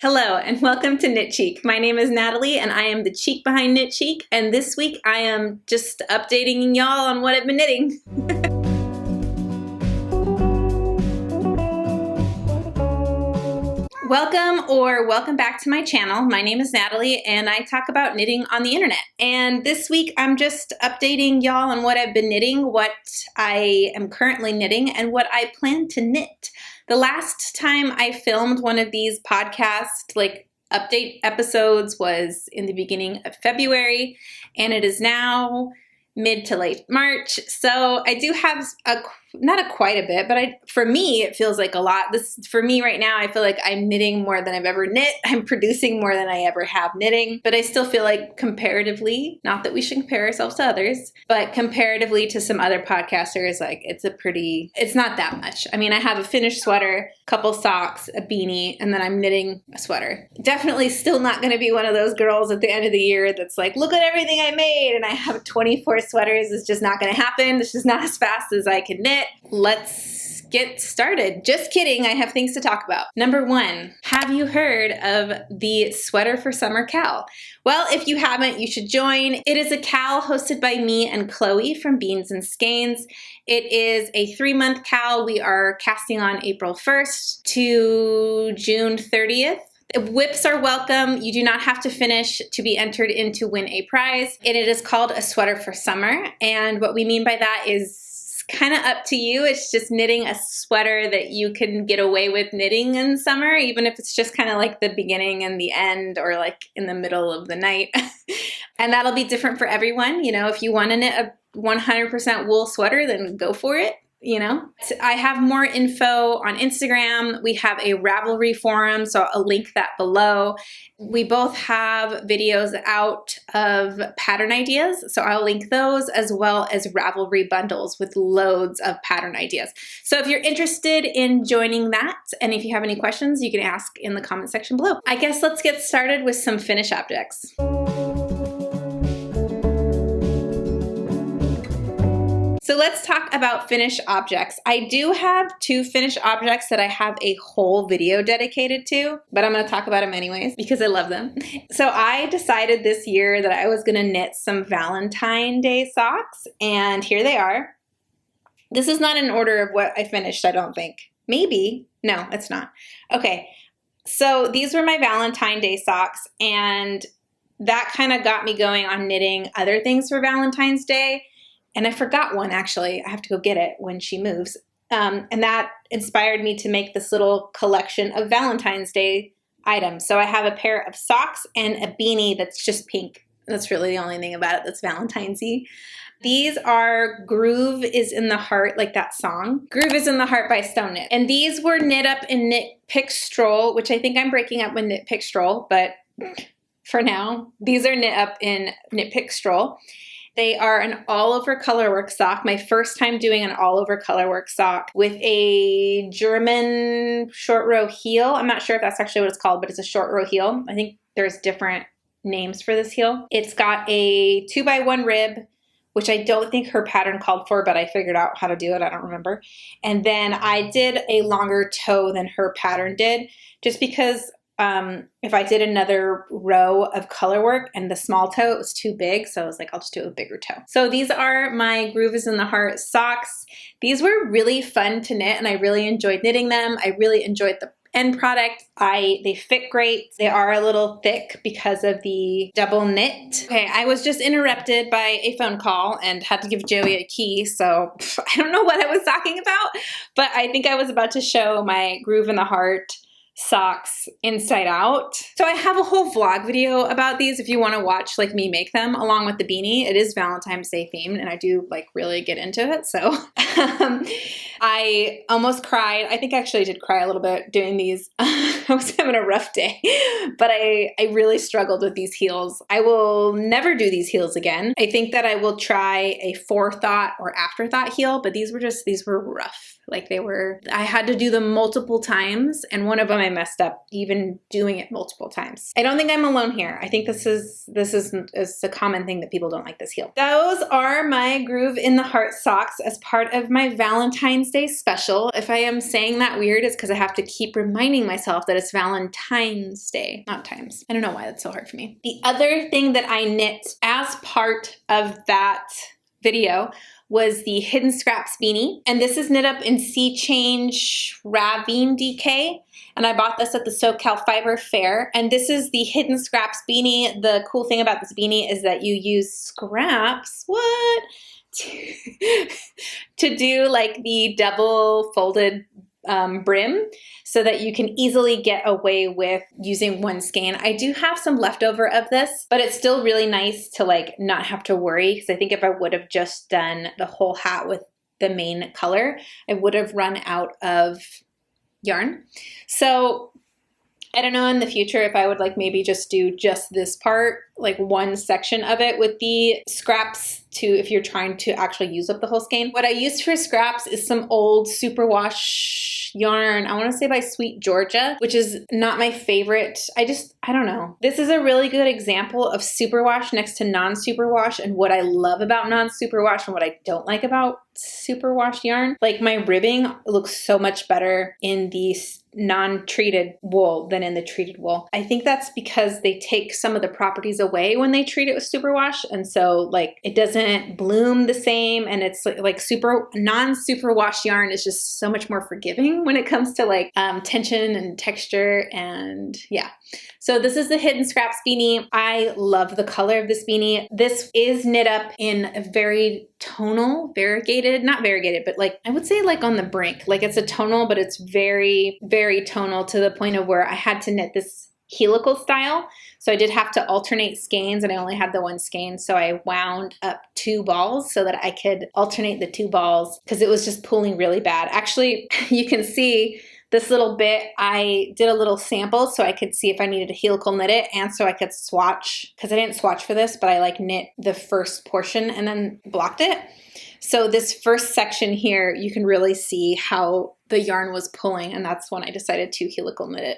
Hello and welcome to Knit Cheek. My name is Natalie and I am the cheek behind Knit Cheek, and this week I am just updating y'all on what I've been knitting. Welcome back to my channel. My name is Natalie and I talk about knitting on the internet. And this week I'm just updating y'all on what I've been knitting, what I am currently knitting, and what I plan to knit. The last time I filmed one of these podcast update episodes was in the beginning of February, and it is now mid to late March. So I do have not quite a bit, but for me, it feels like a lot. For me right now, I feel like I'm knitting more than I've ever knit. I'm producing more than I ever have knitting, but I still feel like comparatively, not that we should compare ourselves to others, but comparatively to some other podcasters, it's not that much. I mean, I have a finished sweater, a couple socks, a beanie, and then I'm knitting a sweater. Definitely still not going to be one of those girls at the end of the year that's like, look at everything I made, and I have 24 sweaters. It's just not going to happen. It's just not as fast as I can knit. Let's get started. Just kidding, I have things to talk about. Number one, have you heard of the Sweater for Summer KAL? Well, if you haven't, you should join. It is a KAL hosted by me and Chloe from Beans and Skeins. It is a 3-month KAL. We are casting on April 1st to June 30th. Whips are welcome. You do not have to finish to be entered in to win a prize. And it is called a Sweater for Summer. And what we mean by that is kind of up to you. It's just knitting a sweater that you can get away with knitting in summer, even if it's just kind of like the beginning and the end, or like in the middle of the night. And that'll be different for everyone. You know, if you want to knit a 100% wool sweater, then go for it. You know, I have more info on Instagram. We have a Ravelry forum, so I'll link that below. We both have videos out of pattern ideas, so I'll link those, as well as Ravelry bundles with loads of pattern ideas. So if you're interested in joining that, and if you have any questions, you can ask in the comment section below. I guess let's get started with some finished objects. So let's talk about finished objects. I do have 2 finished objects that I have a whole video dedicated to, but I'm going to talk about them anyways because I love them. So I decided this year that I was going to knit some Valentine Day socks, and here they are. This is not in order of what I finished, I don't think. Maybe. No, it's not. Okay, so these were my Valentine Day socks, and that kind of got me going on knitting other things for Valentine's Day. And I forgot one, actually. I have to go get it when she moves. And that inspired me to make this little collection of Valentine's Day items. So I have a pair of socks and a beanie that's just pink. That's really the only thing about it that's Valentine's-y. These are Groove is in the Heart, like that song. Groove is in the Heart by Stone Knit. And these were knit up in Knit Pick Stroll, which I think I'm breaking up with Knit Pick Stroll, but for now, these are knit up in Knit Pick Stroll. They are an all-over colorwork sock. My first time doing an all-over colorwork sock with a German short row heel. I'm not sure if that's actually what it's called, but it's a short row heel. I think there's different names for this heel. It's got a 2x1 rib, which I don't think her pattern called for, but I figured out how to do it. I don't remember. And then I did a longer toe than her pattern did, just because if I did another row of color work and the small toe, it was too big. So I was like, I'll just do a bigger toe. So these are my Groove is in the Heart socks. These were really fun to knit and I really enjoyed knitting them. I really enjoyed the end product. They fit great. They are a little thick because of the double knit. Okay, I was just interrupted by a phone call and had to give Joey a key. So I don't know what I was talking about, but I think I was about to show my Groove in the Heart socks inside out. So I have a whole vlog video about these if you want to watch like me make them, along with the beanie. It is Valentine's Day themed and I do like really get into it. So I almost cried. I think I actually did cry a little bit doing these. I was having a rough day, but I really struggled with these heels. I will never do these heels again. I think that I will try a forethought or afterthought heel, but these were rough. Like I had to do them multiple times, and one of them I messed up even doing it multiple times. I don't think I'm alone here. I think this is a common thing that people don't like this heel. Those are my Groove in the Heart socks as part of my Valentine's Day special. If I am saying that weird, it's because I have to keep reminding myself that it's Valentine's Day, not times. I don't know why that's so hard for me. The other thing that I knit as part of that video was the Hidden Scraps beanie. And this is knit up in Sea Change Ravine DK. And I bought this at the SoCal Fiber Fair. And this is the Hidden Scraps beanie. The cool thing about this beanie is that you use scraps, to do like the double folded brim so that you can easily get away with using one skein. I do have some leftover of this, but it's still really nice to like not have to worry, because I think if I would have just done the whole hat with the main color, I would have run out of yarn. So I don't know in the future if I would like maybe just do just this part, like one section of it with the scraps to if you're trying to actually use up the whole skein. What I used for scraps is some old superwash yarn, I want to say by Sweet Georgia, which is not my favorite. I don't know. This is a really good example of superwash next to non-superwash and what I love about non-superwash and what I don't like about superwash yarn. Like my ribbing looks so much better in the non-treated wool than in the treated wool. I think that's because they take some of the properties away when they treat it with superwash, and so like it doesn't bloom the same, and it's like non-superwash yarn is just so much more forgiving when it comes to like tension and texture, and yeah. So this is the Hidden Scraps beanie. I love the color of this beanie. This is knit up in a very tonal, variegated, not variegated, but like I would say like on the brink. Like it's a tonal, but it's very, very tonal to the point of where I had to knit this helical style. So I did have to alternate skeins, and I only had the one skein. So I wound up 2 balls so that I could alternate the 2 balls because it was just pulling really bad. Actually, you can see this little bit, I did a little sample so I could see if I needed to helical knit it, and so I could swatch, because I didn't swatch for this, but I like knit the first portion and then blocked it. So this first section here, you can really see how the yarn was pulling, and that's when I decided to helical knit it.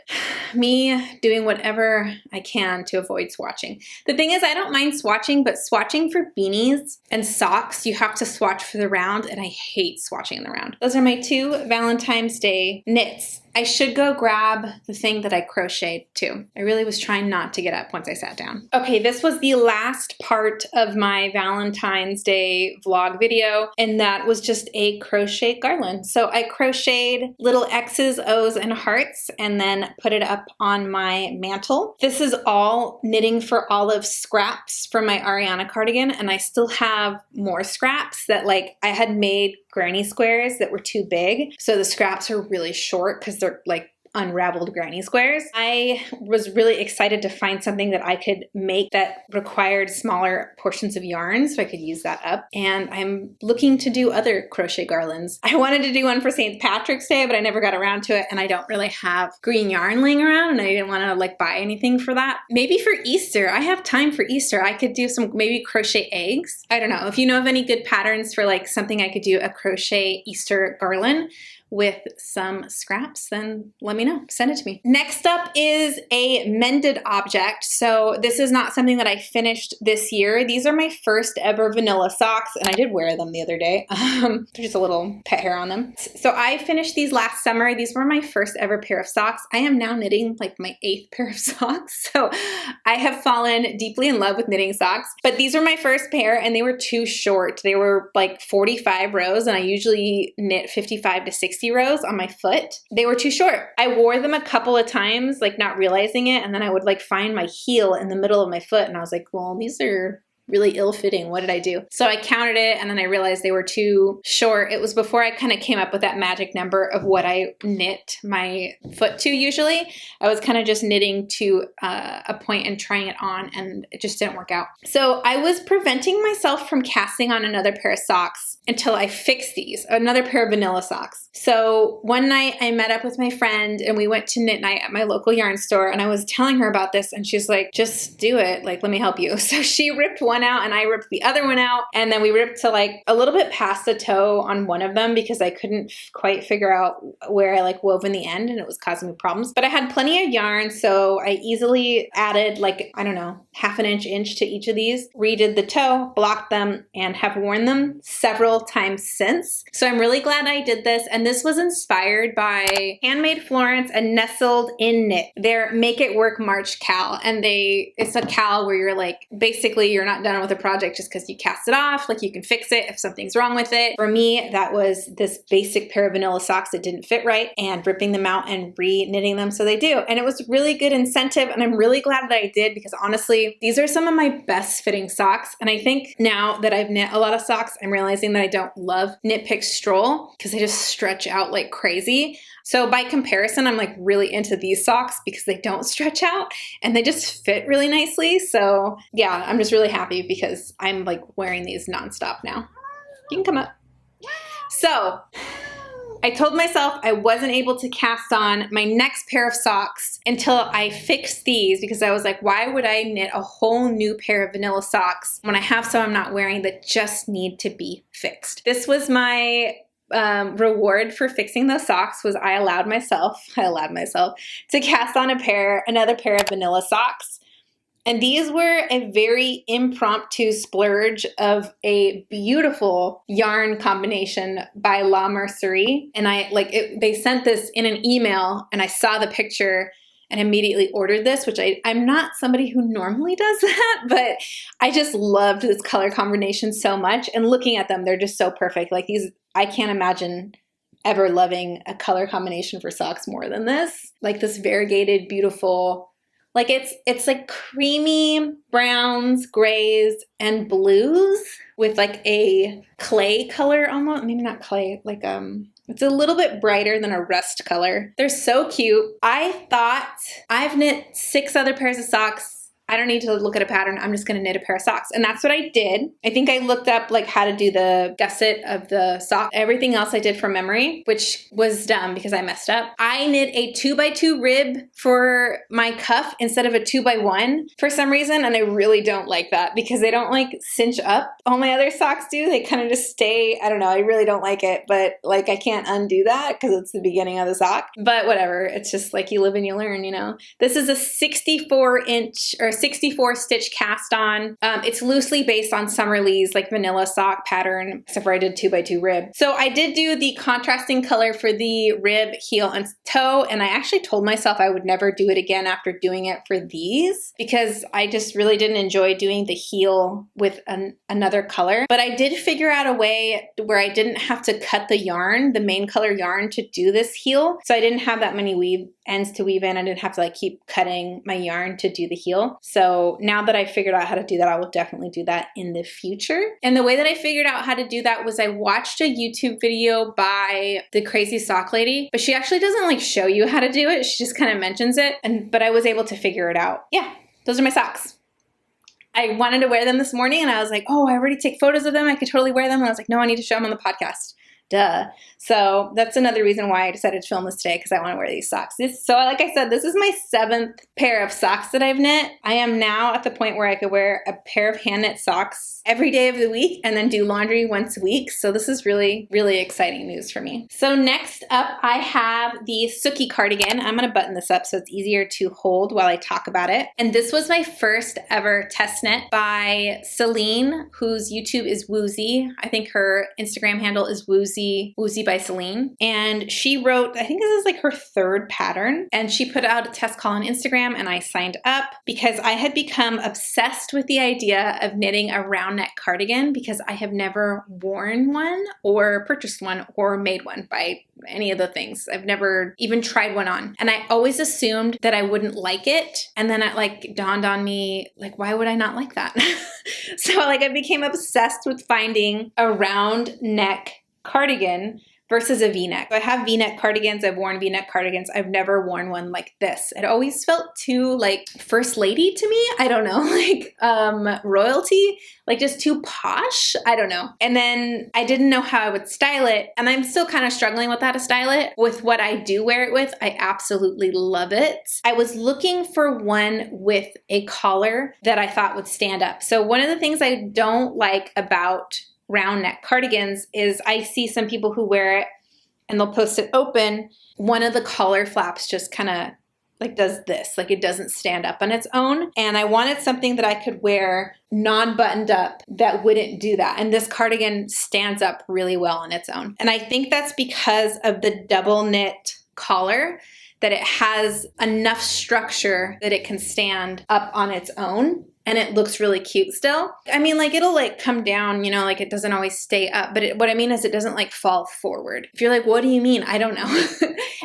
Me doing whatever I can to avoid swatching. The thing is, I don't mind swatching, but swatching for beanies and socks, you have to swatch for the round, and I hate swatching in the round. Those are my 2 Valentine's Day knits. I should go grab the thing that I crocheted too. I really was trying not to get up once I sat down. Okay, this was the last part of my Valentine's Day vlog video, and that was just a crochet garland. So I crocheted little X's, O's, and hearts, and then put it up on my mantle. This is all Knitting for Olive scraps from my Ariana cardigan, and I still have more scraps that like I had made granny squares that were too big. So the scraps are really short because they're like unraveled granny squares. I was really excited to find something that I could make that required smaller portions of yarn so I could use that up. And I'm looking to do other crochet garlands. I wanted to do one for St. Patrick's Day, but I never got around to it, and I don't really have green yarn laying around, and I didn't want to like buy anything for that. Maybe for Easter, I have time for Easter. I could do some maybe crochet eggs. I don't know. If you know of any good patterns for like something I could do a crochet Easter garland with some scraps, then let me know. Send it to me. Next up is a mended object. So this is not something that I finished this year. These are my first ever vanilla socks, and I did wear them the other day. There's just a little pet hair on them. So I finished these last summer. These were my first ever pair of socks. I am now knitting like my 8th pair of socks. So I have fallen deeply in love with knitting socks, but these were my first pair, and they were too short. They were like 45 rows, and I usually knit 55 to 60 rows on my foot. They were too short. I wore them a couple of times, like not realizing it, and then I would like find my heel in the middle of my foot, and I was like, well, these are really ill-fitting. What did I do? So I counted it, and then I realized they were too short. It was before I kind of came up with that magic number of what I knit my foot to usually. I was kind of just knitting to a point and trying it on, and it just didn't work out. So I was preventing myself from casting on another pair of socks until I fixed these, another pair of vanilla socks. So one night I met up with my friend, and we went to knit night at my local yarn store, and I was telling her about this, and she's like, just do it. Like, let me help you. So she ripped one one out and I ripped the other one out. And then we ripped to like a little bit past the toe on one of them because I couldn't quite figure out where I like wove in the end and it was causing me problems. But I had plenty of yarn, so I easily added like, I don't know, half an inch to each of these, redid the toe, blocked them, and have worn them several times since. So I'm really glad I did this. And this was inspired by Handmade Florence and Nestled in Knit. They're Make It Work March KAL. And it's a KAL where you're like, basically you're not done with a project just because you cast it off. Like you can fix it if something's wrong with it. For me, that was this basic pair of vanilla socks that didn't fit right and ripping them out and re-knitting them so they do. And it was really good incentive. And I'm really glad that I did because honestly, these are some of my best fitting socks. And I think now that I've knit a lot of socks, I'm realizing that I don't love Knit Pick Stroll because they just stretch out like crazy. So by comparison, I'm like really into these socks because they don't stretch out and they just fit really nicely. So yeah, I'm just really happy because I'm like wearing these nonstop now. You can come up. So I told myself I wasn't able to cast on my next pair of socks until I fixed these because I was like, why would I knit a whole new pair of vanilla socks when I have some I'm not wearing that just need to be fixed? This was my reward for fixing those socks was I allowed myself to cast on another pair of vanilla socks. And these were a very impromptu splurge of a beautiful yarn combination by La Mercerie. And they sent this in an email and I saw the picture and immediately ordered this, which I'm not somebody who normally does that, but I just loved this color combination so much. And looking at them, they're just so perfect. Like these, I can't imagine ever loving a color combination for socks more than this. Like this variegated, beautiful, like it's like creamy browns, grays, and blues with like a clay color almost, maybe not clay, like it's a little bit brighter than a rust color. They're so cute. I thought I've knit 6 other pairs of socks. I don't need to look at a pattern. I'm just going to knit a pair of socks. And that's what I did. I think I looked up like how to do the gusset of the sock. Everything else I did from memory, which was dumb because I messed up. I knit a 2x2 rib for my cuff instead of a 2x1 for some reason. And I really don't like that because they don't like cinch up. All my other socks do. They kind of just stay. I don't know. I really don't like it, but like I can't undo that because it's the beginning of the sock. But whatever. It's just like you live and you learn, you know. This is a 64 stitch cast on. It's loosely based on Summer Lee's like vanilla sock pattern, except for I did 2x2 rib. So I did do the contrasting color for the rib, heel, and toe. And I actually told myself I would never do it again after doing it for these because I just really didn't enjoy doing the heel with another color. But I did figure out a way where I didn't have to cut the yarn, the main color yarn, to do this heel. So I didn't have that many weave ends to weave in. I didn't have to like keep cutting my yarn to do the heel. So now that I figured out how to do that, I will definitely do that in the future. And the way that I figured out how to do that was I watched a YouTube video by the Crazy Sock Lady, but she actually doesn't like show you how to do it. She just kind of mentions it. But I was able to figure it out. Yeah, those are my socks. I wanted to wear them this morning and I was like, oh, I already take photos of them. I could totally wear them. And I was like, no, I need to show them on the podcast. Duh. So that's another reason why I decided to film this today because I want to wear these socks. So like I said, this is my 7th pair of socks that I've knit. I am now at the point where I could wear a pair of hand knit socks every day of the week and then do laundry once a week. So this is really, really exciting news for me. So next up, I have the Sookie Cardigan. I'm going to button this up so it's easier to hold while I talk about it. And this was my first ever test knit by Celine, whose YouTube is Woozy. I think her Instagram handle is Woozy by Celine. And she wrote, I think this is like her 3rd pattern. And she put out a test call on Instagram and I signed up because I had become obsessed with the idea of knitting a round neck cardigan because I have never worn one or purchased one or made one by any of the things. I've never even tried one on. And I always assumed that I wouldn't like it. And then it like dawned on me, like, why would I not like that? So like I became obsessed with finding a round neck cardigan versus a V-neck. I have V-neck cardigans, I've worn V-neck cardigans. I've never worn one like this. It always felt too like first lady to me. I don't know, like royalty, like just too posh. I don't know. And then I didn't know how I would style it. And I'm still kind of struggling with how to style it. With what I do wear it with, I absolutely love it. I was looking for one with a collar that I thought would stand up. So one of the things I don't like about round neck cardigans is I see some people who wear it and they'll post it open. One of the collar flaps just kind of like does this, like it doesn't stand up on its own. And I wanted something that I could wear non-buttoned up that wouldn't do that. And this cardigan stands up really well on its own. And I think that's because of the double knit collar, that it has enough structure that it can stand up on its own. And it looks really cute still. I mean, like it'll like come down, you know, like it doesn't always stay up, but what I mean is it doesn't like fall forward. If you're like, what do you mean? I don't know.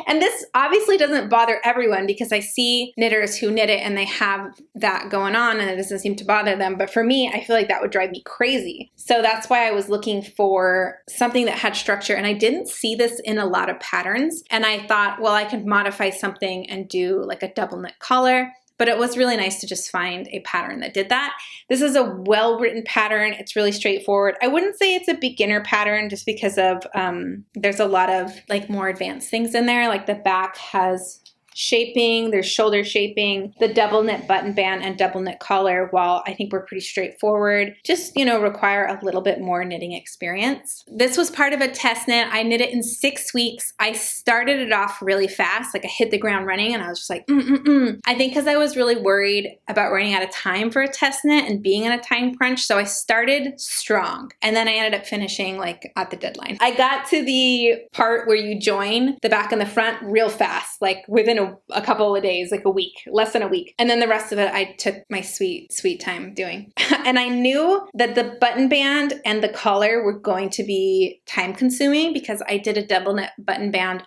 And this obviously doesn't bother everyone because I see knitters who knit it and they have that going on and it doesn't seem to bother them. But for me, I feel like that would drive me crazy. So that's why I was looking for something that had structure, and I didn't see this in a lot of patterns. And I thought, well, I could modify something and do like a double knit collar. But it was really nice to just find a pattern that did that. This is a well-written pattern. It's really straightforward. I wouldn't say it's a beginner pattern just because of, there's a lot of like more advanced things in there. Like the back has shaping, there's shoulder shaping, the double knit button band and double knit collar, while I think we're pretty straightforward, just, you know, require a little bit more knitting experience. This was part of a test knit. I knit it in 6 weeks. I started it off really fast, like I hit the ground running and I was just like, I think because I was really worried about running out of time for a test knit and being in a time crunch. So I started strong and then I ended up finishing like at the deadline. I got to the part where you join the back and the front real fast, like within a couple of days, like a week, less than a week. And then the rest of it, I took my sweet time doing. And I knew that the button band and the collar were going to be time consuming because I did a double knit button band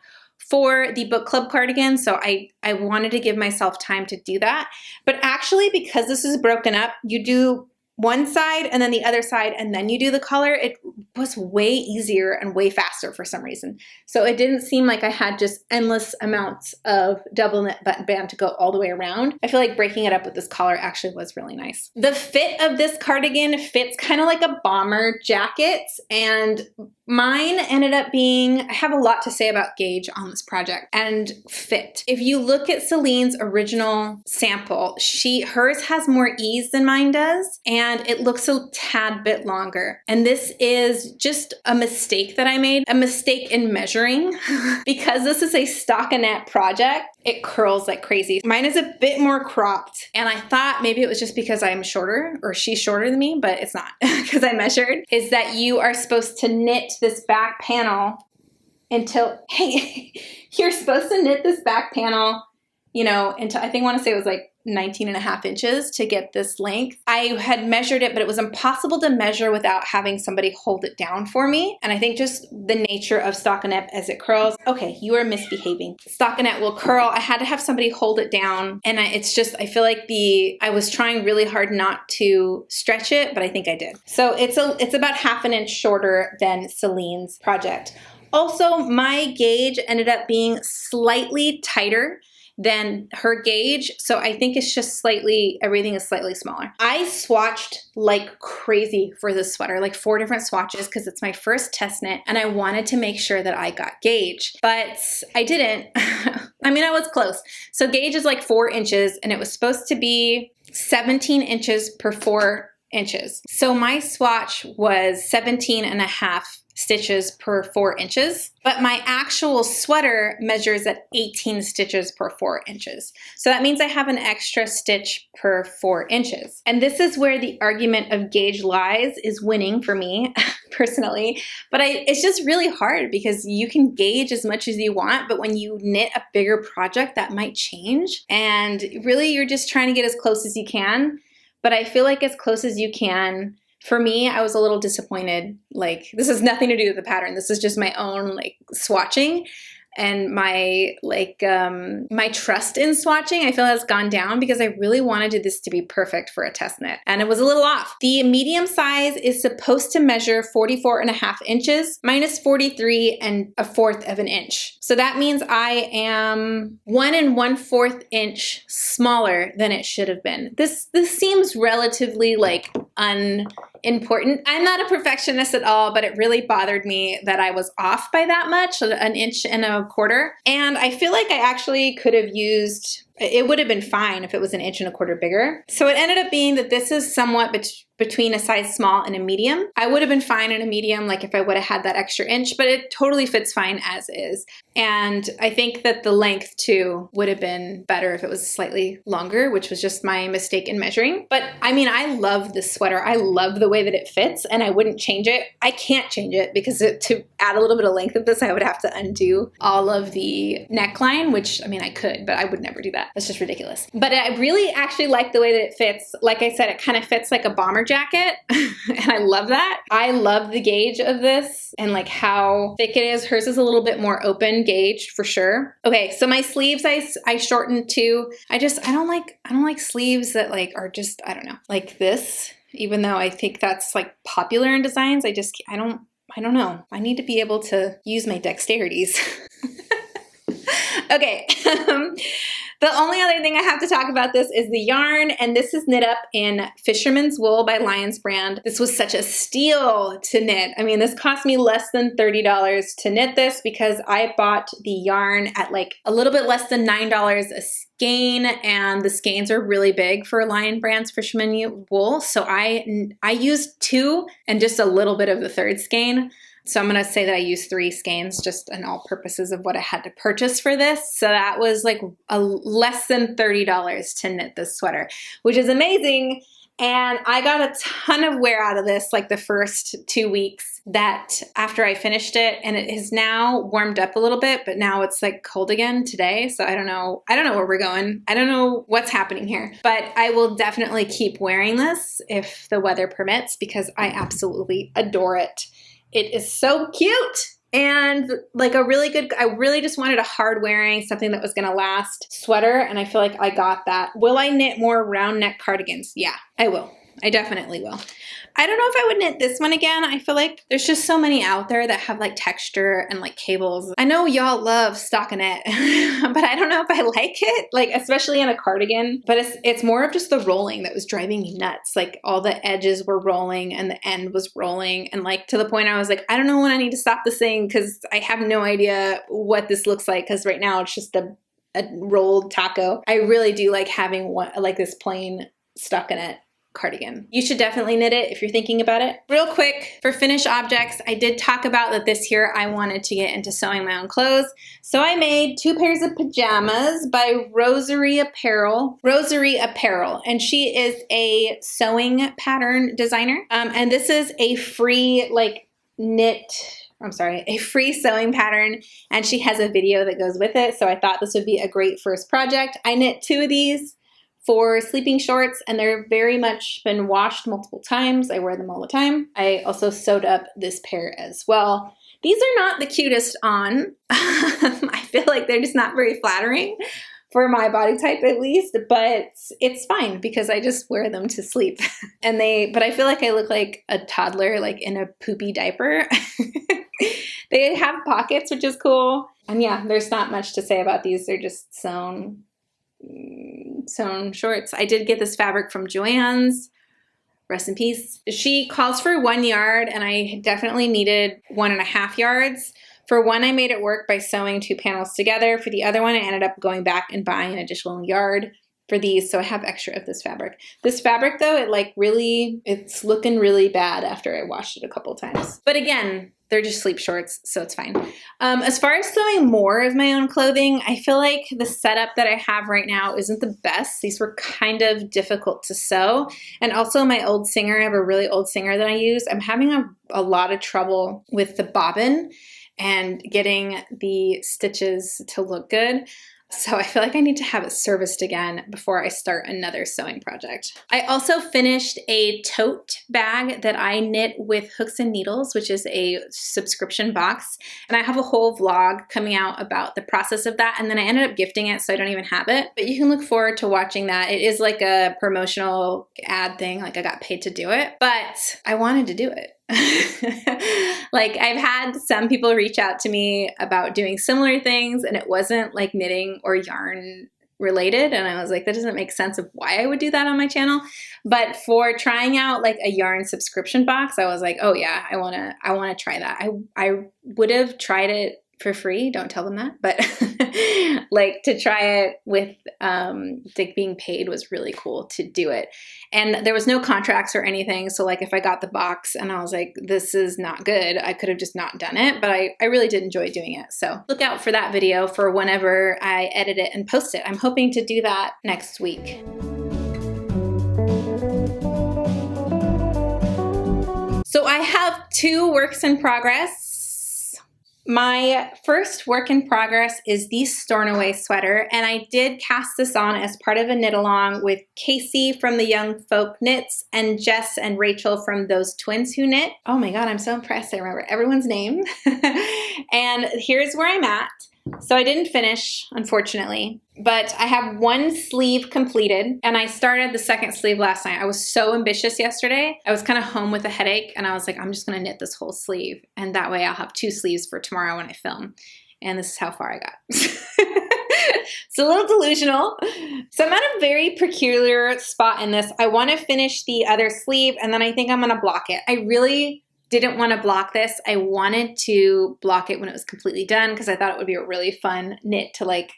for the book club cardigan. So I wanted to give myself time to do that. But actually, because this is broken up, you do one side and then the other side, and then you do the collar. It was way easier and way faster for some reason. So it didn't seem like I had just endless amounts of double knit button band to go all the way around. I feel like breaking it up with this collar actually was really nice. The fit of this cardigan fits kind of like a bomber jacket, and mine ended up being, I have a lot to say about gauge on this project and fit. If you look at Celine's original sample, hers has more ease than mine does, and it looks a tad bit longer. And this is just a mistake that I made, a mistake in measuring. Because this is a stockinette project, it curls like crazy. Mine is a bit more cropped, and I thought maybe it was just because I'm shorter or she's shorter than me, but it's not because I measured, is that you are supposed to knit this back panel until, hey, you're supposed to knit this back panel, you know, until I want to say it was like 19.5 inches to get this length. I had measured it, but it was impossible to measure without having somebody hold it down for me. And I think just the nature of stockinette as it curls. Okay, you are misbehaving. Stockinette will curl. I had to have somebody hold it down. And it's just, I feel like I was trying really hard not to stretch it, but I think I did. So it's about 1/2 inch shorter than Celine's project. Also, my gauge ended up being slightly tighter than her gauge. So I think it's just everything is slightly smaller. I swatched like crazy for this sweater, like 4 different swatches, because it's my first test knit and I wanted to make sure that I got gauge, but I didn't. I mean, I was close. So gauge is like 4 inches and it was supposed to be 17 inches per 4 inches. So my swatch was 17.5 stitches per 4 inches, but my actual sweater measures at 18 stitches per 4 inches. So that means I have an extra stitch per 4 inches. And this is where the argument of gauge lies is winning for me personally. But it's just really hard because you can gauge as much as you want, but when you knit a bigger project, that might change. And really, you're just trying to get as close as you can. But I feel like as close as you can, for me, I was a little disappointed. Like, this has nothing to do with the pattern. This is just my own like swatching. and my my trust in swatching I feel has gone down because I really wanted this to be perfect for a test knit, and it was a little off. The medium size is supposed to measure 44.5 inches. Mine is 43 1/4 of an inch. So that means I am 1 1/4 inch smaller than it should have been. This seems relatively like unimportant. I'm not a perfectionist at all, but it really bothered me that I was off by that much, 1 1/4 inches. And I feel like I actually could have used, it would have been fine if it was 1 1/4 inches bigger. So it ended up being that this is somewhat between a size small and a medium. I would have been fine in a medium, like if I would have had that extra inch, but it totally fits fine as is. And I think that the length too would have been better if it was slightly longer, which was just my mistake in measuring. But I mean, I love this sweater. I love the way that it fits, and I wouldn't change it. I can't change it because to add a little bit of length of this, I would have to undo all of the neckline, which I mean, I could, but I would never do that. That's just ridiculous. But I really actually like the way that it fits. Like I said, it kind of fits like a bomber jacket and I love that. I love the gauge of this and like how thick it is. Hers is a little bit more open gauged for sure. Okay, so my sleeves I shortened too. I don't like sleeves that like are just, I don't know, like this, even though I think that's like popular in designs. I don't know. I need to be able to use my dexterities. Okay. The only other thing I have to talk about this is the yarn, and this is knit up in Fisherman's Wool by Lions Brand. This was such a steal to knit. I mean, this cost me less than $30 to knit this because I bought the yarn at like a little bit less than $9 a skein, and the skeins are really big for Lion Brand's Fisherman Wool. So I used 2 and just a little bit of the 3rd skein. So I'm going to say that I used 3 skeins just in all purposes of what I had to purchase for this. So that was like less than $30 to knit this sweater, which is amazing. And I got a ton of wear out of this like the first 2 weeks that after I finished it, and it has now warmed up a little bit, but now it's like cold again today. So I don't know where we're going. I don't know what's happening here, but I will definitely keep wearing this if the weather permits because I absolutely adore it. It is so cute and like a really good, I really just wanted a hard wearing, something that was going to last sweater. And I feel like I got that. Will I knit more round neck cardigans? Yeah, I will. I definitely will. I don't know if I would knit this one again. I feel like there's just so many out there that have like texture and like cables. I know y'all love stockinette, but I don't know if I like it, like especially in a cardigan. But it's more of just the rolling that was driving me nuts. Like all the edges were rolling and the end was rolling, and like to the point I was like, I don't know when I need to stop this thing because I have no idea what this looks like. Because right now it's just a rolled taco. I really do like having one like this plain stockinette cardigan. You should definitely knit it if you're thinking about it. Real quick, for finished objects, I did talk about that this year I wanted to get into sewing my own clothes. So I made 2 pairs of pajamas by Rosery Apparel. And she is a sewing pattern designer. And this is a free a free sewing pattern, and she has a video that goes with it. So I thought this would be a great first project. I knit 2 of these for sleeping shorts, and they're very much been washed multiple times. I wear them all the time. I also sewed up this pair as well. These are not the cutest on. I feel like they're just not very flattering for my body type at least, but it's fine because I just wear them to sleep. But I feel like I look like a toddler like in a poopy diaper. They have pockets, which is cool. And yeah, there's not much to say about these. They're just sewn shorts. I did get this fabric from Joann's. Rest in peace. She calls for 1 yard, and I definitely needed 1.5 yards. For one, I made it work by sewing 2 panels together. For the other one, I ended up going back and buying an additional yard for these, so I have extra of this fabric. This fabric though, it's looking really bad after I washed it a couple times. But again, they're just sleep shorts, so it's fine. As far as sewing more of my own clothing, I feel like the setup that I have right now isn't the best. These were kind of difficult to sew. And also my old singer, I have a really old singer that I use. I'm having a lot of trouble with the bobbin and getting the stitches to look good. So I feel like I need to have it serviced again before I start another sewing project. I also finished a tote bag that I knit with Hooks and Needles, which is a subscription box. And I have a whole vlog coming out about the process of that. And then I ended up gifting it, so I don't even have it. But you can look forward to watching that. It is like a promotional ad thing, like I got paid to do it, but I wanted to do it. Like I've had some people reach out to me about doing similar things, and it wasn't like knitting or yarn related, and I was like, that doesn't make sense of why I would do that on my channel. But for trying out like a yarn subscription box, I was like, oh yeah, I wanna try that. I would have tried it for free, don't tell them that, but like to try it with like being paid was really cool to do it. And there was no contracts or anything, so like if I got the box and I was like, this is not good, I could have just not done it, but I really did enjoy doing it. So look out for that video for whenever I edit it and post it. I'm hoping to do that next week. So I have two works in progress. My first work in progress is the Stornoway sweater, and I did cast this on as part of a knit along with Casey from the Young Folk Knits and Jess and Rachel from Those Twins Who Knit. Oh my god, I'm so impressed I remember everyone's name. And here's where I'm at. So I didn't finish, unfortunately, but I have one sleeve completed, and I started the second sleeve last night. I was so ambitious yesterday. I was kind of home with a headache, and I was like, I'm just gonna knit this whole sleeve, and that way I'll have two sleeves for tomorrow when I film. And this is how far I got. It's a little delusional. So I'm at a very peculiar spot in this. I wanna finish the other sleeve, and then I think I'm gonna block it. I really didn't want to block this. I wanted to block it when it was completely done because I thought it would be a really fun knit to like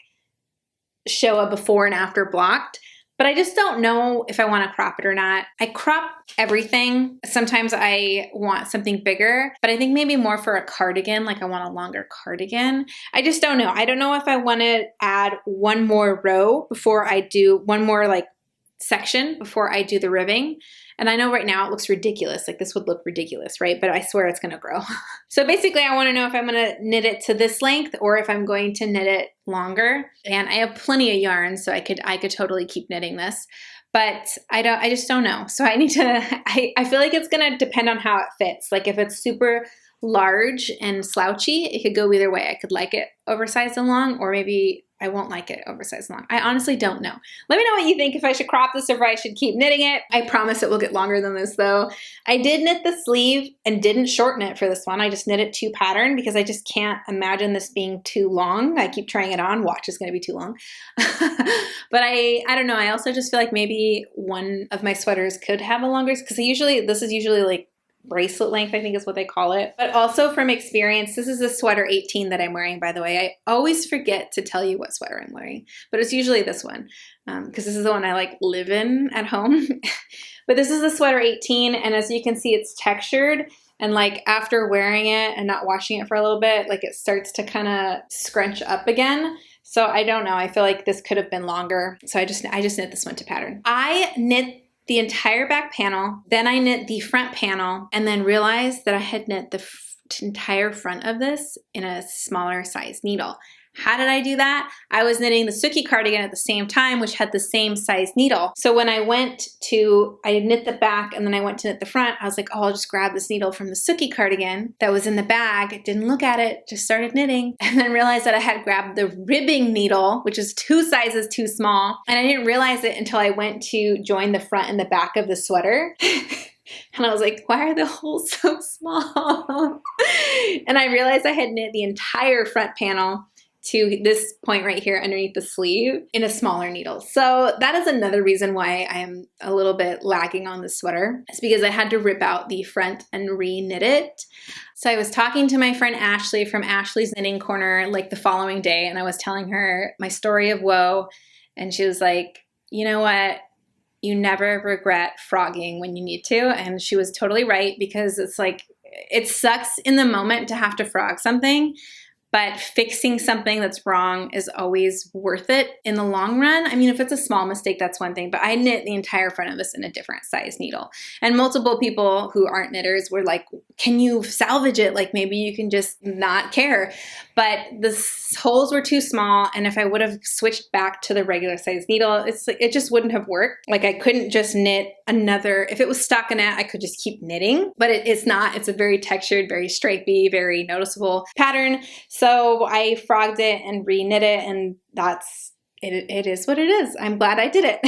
show a before and after blocked, but I just don't know if I want to crop it or not. I crop everything. Sometimes I want something bigger, but I think maybe more for a cardigan, like I want a longer cardigan. I just don't know. I don't know if I want to add one more row before I do one more like section before I do the ribbing. And I know right now it looks ridiculous, like this would look ridiculous, right? But I swear it's gonna grow. So basically I wanna know if I'm gonna knit it to this length or if I'm going to knit it longer. And I have plenty of yarn, so I could totally keep knitting this. But I just don't know. So I need to, I feel like it's gonna depend on how it fits. Like if it's super large and slouchy, it could go either way. I could like it oversized and long, or maybe I won't like it oversized and long. I honestly don't know. Let me know what you think, if I should crop this or if I should keep knitting it. I promise it will get longer than this though. I did knit the sleeve and didn't shorten it for this one. I just knit it to pattern because I just can't imagine this being too long. I keep trying it on, watch, it's gonna be too long. But I don't know. I also just feel like maybe one of my sweaters could have a longer, because this is usually like bracelet length, I think is what they call it. But also from experience, this is a sweater 18 that I'm wearing, by the way. I always forget to tell you what sweater I'm wearing, but it's usually this one because this is the one I like live in at home. But this is the sweater 18, and as you can see, it's textured, and like after wearing it and not washing it for a little bit, like it starts to kind of scrunch up again. So I don't know. I feel like this could have been longer. So I just knit this one to pattern. I knit the entire back panel, then I knit the front panel, and then realized that I had knit the entire front of this in a smaller size needle. How did I do that? I was knitting the Sookie Cardigan at the same time, which had the same size needle. So when I knit the back and then I went to knit the front, I was like, oh, I'll just grab this needle from the Sookie Cardigan that was in the bag, didn't look at it, just started knitting, and then realized that I had grabbed the ribbing needle, which is 2 sizes too small. And I didn't realize it until I went to join the front and the back of the sweater. And I was like, why are the holes so small? And I realized I had knit the entire front panel to this point right here underneath the sleeve in a smaller needle. So that is another reason why I'm a little bit lagging on the sweater. It's because I had to rip out the front and re-knit it. So I was talking to my friend Ashley from Ashley's Knitting Corner like the following day, and I was telling her my story of woe, and she was like, you know what? You never regret frogging when you need to. And she was totally right, because it's like, it sucks in the moment to have to frog something, but fixing something that's wrong is always worth it in the long run. I mean, if it's a small mistake, that's one thing, but I knit the entire front of this in a different size needle. And multiple people who aren't knitters were like, can you salvage it? Like maybe you can just not care. But the holes were too small, and if I would have switched back to the regular size needle, it just wouldn't have worked. Like I couldn't just knit another, if it was stockinette, I could just keep knitting, but it's not. It's a very textured, very stripy, very noticeable pattern. So I frogged it and re-knit it, and it is what it is. I'm glad I did it.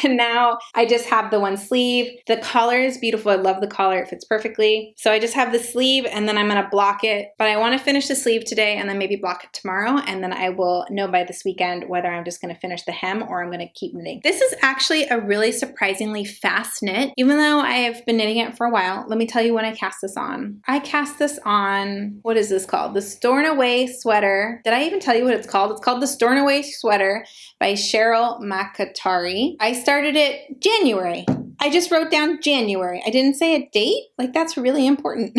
And now I just have the one sleeve. The collar is beautiful. I love the collar. It fits perfectly. So I just have the sleeve, and then I'm going to block it. But I want to finish the sleeve today and then maybe block it tomorrow. And then I will know by this weekend whether I'm just going to finish the hem or I'm going to keep knitting. This is actually a really surprisingly fast knit, even though I have been knitting it for a while. Let me tell you when I cast this on. I cast this on, what is this called? The Stornoway Sweater. Did I even tell you what it's called? It's called the Stornoway Sweater by Cheryl Makatari. I started it January. I just wrote down January. I didn't say a date. Like, that's really important.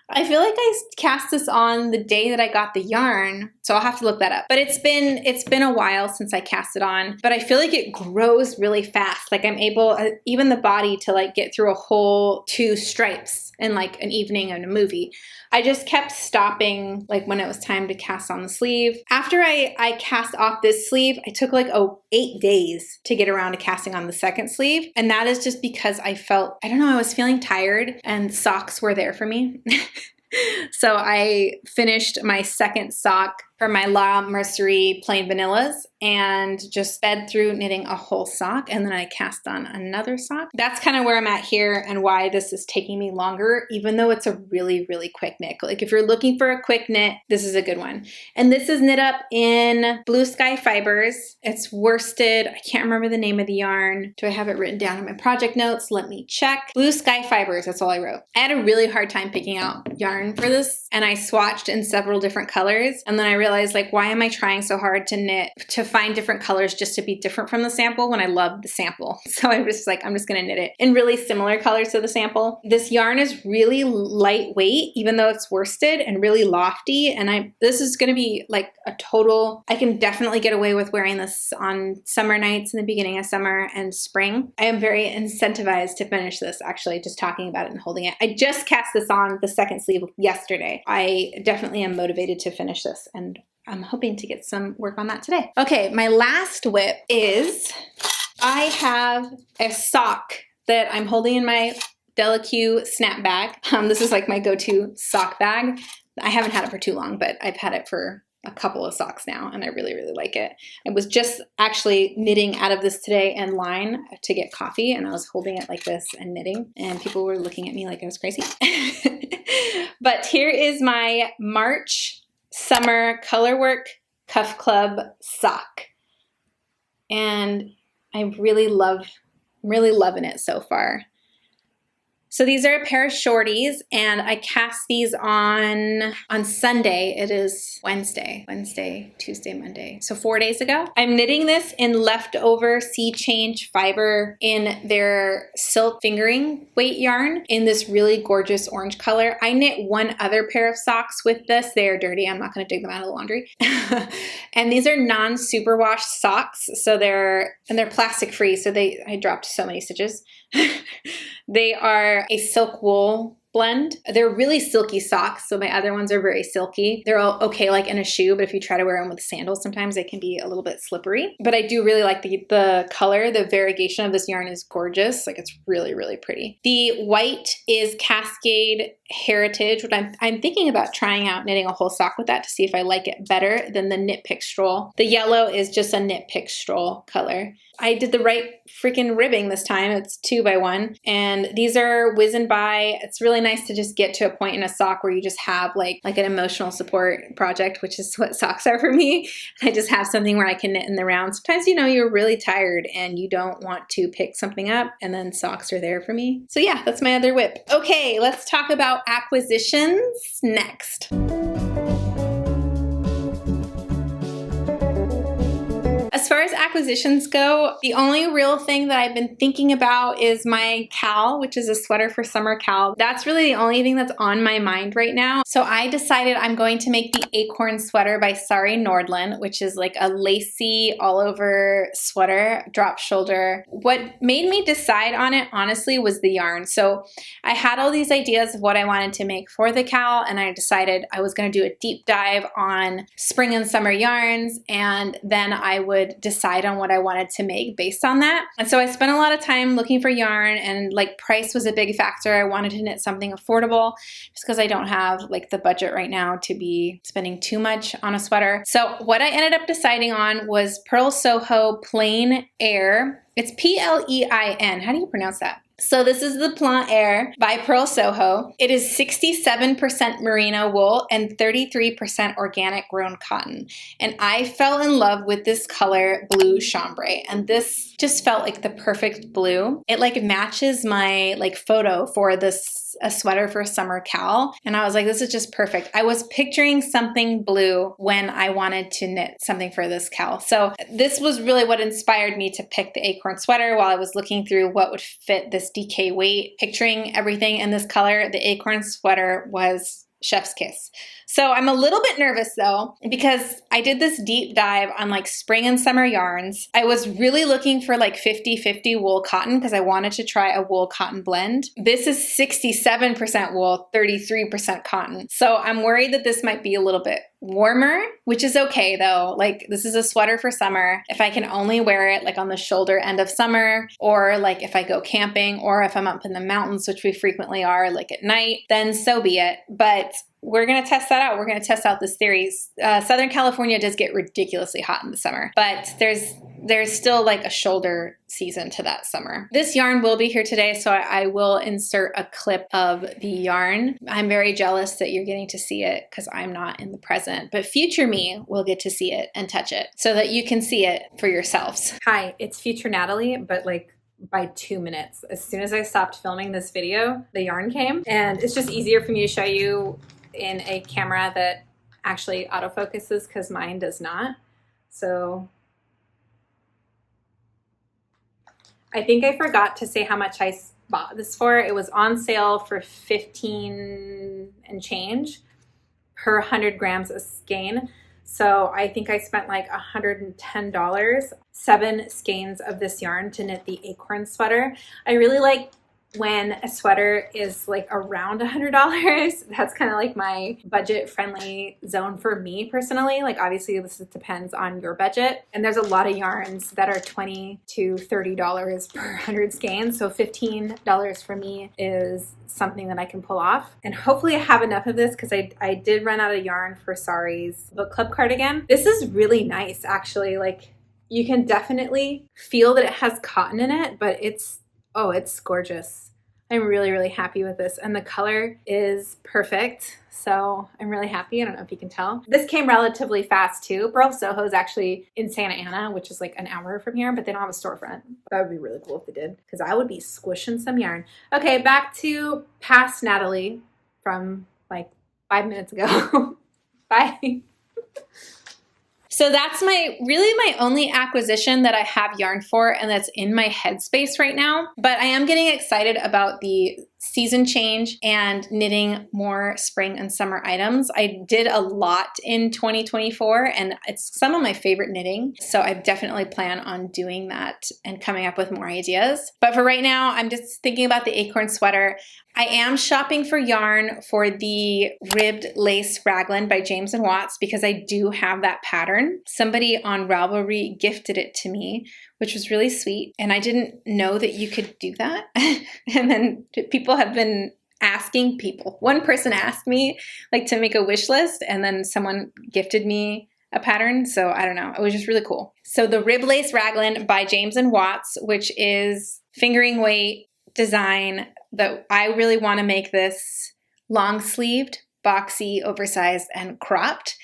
I feel like I cast this on the day that I got the yarn, so I'll have to look that up. But it's been a while since I cast it on, but I feel like it grows really fast. Like I'm able, even the body, to like get through a whole 2 stripes in like an evening and a movie. I just kept stopping like when it was time to cast on the sleeve. After I cast off this sleeve, I took like 8 days to get around to casting on the second sleeve. And that is just because I felt, I don't know, I was feeling tired and socks were there for me. So I finished my second sock for my La Mercerie plain vanillas and just sped through knitting a whole sock, and then I cast on another sock. That's kind of where I'm at here and why this is taking me longer, even though it's a really, really quick knit. Like if you're looking for a quick knit, this is a good one. And this is knit up in Blue Sky Fibers. It's worsted. I can't remember the name of the yarn. Do I have it written down in my project notes? Let me check. Blue Sky Fibers, that's all I wrote. I had a really hard time picking out yarn for this, and I swatched in several different colors, and then I realized, like, why am I trying so hard to knit, to find different colors just to be different from the sample when I love the sample? So I was just like, I'm just gonna knit it in really similar colors to the sample. This yarn is really lightweight, even though it's worsted, and really lofty, and this is gonna be like a total, I can definitely get away with wearing this on summer nights in the beginning of summer and spring. I am very incentivized to finish this, actually, just talking about it and holding it. I just cast this on the second sleeve yesterday. I definitely am motivated to finish this, and I'm hoping to get some work on that today. Okay, my last whip is, I have a sock that I'm holding in my Delaque snap bag. This is like my go-to sock bag. I haven't had it for too long, but I've had it for a couple of socks now, and I really, really like it. I was just actually knitting out of this today in line to get coffee, and I was holding it like this and knitting, and people were looking at me like I was crazy. But here is my March Summer Colorwork Cuff Club sock, and I'm really loving it so far. So these are a pair of shorties, and I cast these on Sunday. It is Wednesday, Tuesday, Monday. So 4 days ago. I'm knitting this in leftover Sea Change fiber in their silk fingering weight yarn in this really gorgeous orange color. I knit one other pair of socks with this. They are dirty. I'm not going to dig them out of the laundry. And these are non-superwash socks. So they're plastic free. So I dropped so many stitches. They are a silk wool blend. They're really silky socks, so my other ones are very silky. They're all okay like in a shoe, but if you try to wear them with sandals, sometimes they can be a little bit slippery. But I do really like the color. The variegation of this yarn is gorgeous. Like, it's really, really pretty. The white is Cascade Heritage, which I'm thinking about trying out knitting a whole sock with that to see if I like it better than the Knit Pick Stroll. The yellow is just a Knit Pick Stroll color. I did the right freaking ribbing this time. It's 2x1, and these are whizzing by. It's really nice to just get to a point in a sock where you just have like an emotional support project, which is what socks are for me. I just have something where I can knit in the round. Sometimes, you're really tired and you don't want to pick something up, and then socks are there for me. So yeah, that's my other whip. Okay, let's talk about acquisitions next. As far as acquisitions go, the only real thing that I've been thinking about is my KAL, which is a sweater for Summer KAL. That's really the only thing that's on my mind right now. So I decided I'm going to make the Acorn Sweater by Sari Nordlund, which is like a lacy all over sweater, drop shoulder. What made me decide on it, honestly, was the yarn. So I had all these ideas of what I wanted to make for the KAL, and I decided I was going to do a deep dive on spring and summer yarns, and then I would decide on what I wanted to make based on that. And so I spent a lot of time looking for yarn, and like price was a big factor. I wanted to knit something affordable just because I don't have like the budget right now to be spending too much on a sweater. So what I ended up deciding on was Pearl Soho Plein Air. It's P-L-E-I-N. How do you pronounce that? So this is the Plein Air by Pearl Soho. It is 67% merino wool and 33% organic grown cotton. And I fell in love with this color, blue chambray. And this just felt like the perfect blue. It like matches my like photo for this a sweater for Summer KAL. And I was like, this is just perfect. I was picturing something blue when I wanted to knit something for this KAL. So this was really what inspired me to pick the Acorn Sweater while I was looking through what would fit this DK weight. Picturing everything in this color, the Acorn Sweater was chef's kiss. So I'm a little bit nervous though, because I did this deep dive on like spring and summer yarns. I was really looking for like 50-50 wool cotton because I wanted to try a wool cotton blend. This is 67% wool, 33% cotton. So I'm worried that this might be a little bit warmer, which is okay though. Like this is a sweater for summer. If I can only wear it like on the shoulder end of summer, or like if I go camping, or if I'm up in the mountains, which we frequently are, like at night, then so be it. But we're going to test that out. We're going to test out this theory. Southern California does get ridiculously hot in the summer, but there's still like a shoulder season to that summer. This yarn will be here today, so I will insert a clip of the yarn. I'm very jealous that you're getting to see it because I'm not in the present, but future me will get to see it and touch it so that you can see it for yourselves. Hi, it's future Natalie, but like by 2 minutes. As soon as I stopped filming this video, the yarn came, and it's just easier for me to show you in a camera that actually autofocuses because mine does not. So I think I forgot to say how much I bought this for. It was on sale for $15 and change per 100 grams of skein. So I think I spent like $110, 7 skeins of this yarn to knit the Acorn Sweater. I really like when a sweater is like around $100. That's kind of like my budget friendly zone for me personally. Like obviously this depends on your budget, and there's a lot of yarns that are $20 to $30 per 100 skeins. So $15 for me is something that I can pull off. And hopefully I have enough of this because I did run out of yarn for Sari's book club cardigan. This is really nice actually. Like you can definitely feel that it has cotton in it, but it's gorgeous. I'm really, really happy with this, and the color is perfect. So I'm really happy. I don't know if you can tell. This came relatively fast too. Pearl Soho is actually in Santa Ana, which is like an hour from here, but they don't have a storefront. That would be really cool if they did, because I would be squishing some yarn. Okay, back to past Natalie from like 5 minutes ago. Bye. So that's really my only acquisition that I have yarn for, and that's in my headspace right now. But I am getting excited about the season change and knitting more spring and summer items. I did a lot in 2024, and it's some of my favorite knitting. So I definitely plan on doing that and coming up with more ideas. But for right now, I'm just thinking about the Acorn Sweater. I am shopping for yarn for the ribbed lace raglan by James & Watts because I do have that pattern. Somebody on Ravelry gifted it to me, which was really sweet. And I didn't know that you could do that. And then people have been asking people. One person asked me like to make a wish list, and then someone gifted me a pattern. So I don't know. It was just really cool. So the Rib Lace Raglan by James & Watts, which is fingering weight design, that I really want to make this long sleeved, boxy, oversized, and cropped.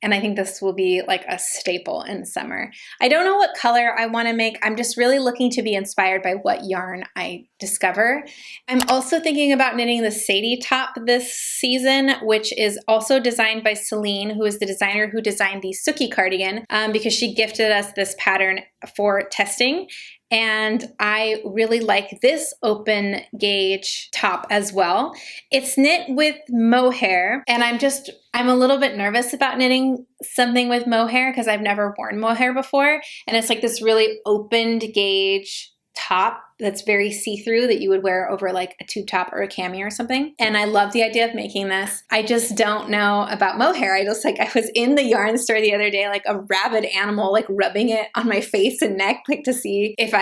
And I think this will be like a staple in summer. I don't know what color I want to make. I'm just really looking to be inspired by what yarn I discover. I'm also thinking about knitting the Sadie top this season, which is also designed by Celine, who is the designer who designed the Sookie cardigan, because she gifted us this pattern for testing. And I really like this open gauge top as well. It's knit with mohair, and I'm a little bit nervous about knitting something with mohair because I've never worn mohair before. And it's like this really opened gauge top that's very see-through that you would wear over like a tube top or a cami or something. And I love the idea of making this. I just don't know about mohair. I was in the yarn store the other day, like a rabid animal, like rubbing it on my face and neck, like to see if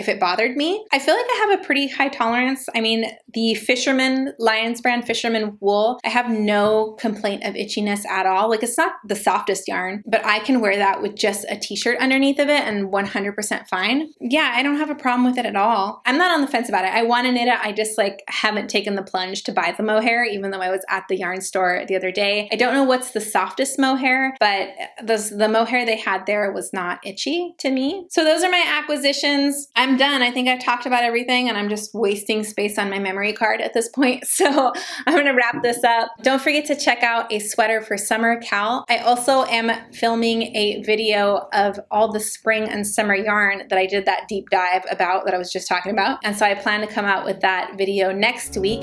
it bothered me. I feel like I have a pretty high tolerance. I mean, the Fisherman, Lions brand Fisherman wool, I have no complaint of itchiness at all. Like it's not the softest yarn, but I can wear that with just a t-shirt underneath of it and 100% fine. Yeah, I don't have a problem with it at all. I'm not on the fence about it. I want to knit it. I just like haven't taken the plunge to buy the mohair, even though I was at the yarn store the other day. I don't know what's the softest mohair, but the mohair they had there was not itchy to me. So those are my acquisitions. I'm done. I think I've talked about everything and I'm just wasting space on my memory card at this point. So I'm going to wrap this up. Don't forget to check out a sweater for Summer KAL. I also am filming a video of all the spring and summer yarn that I did that deep dive about that I was just talking about. And so I plan to come out with that video next week.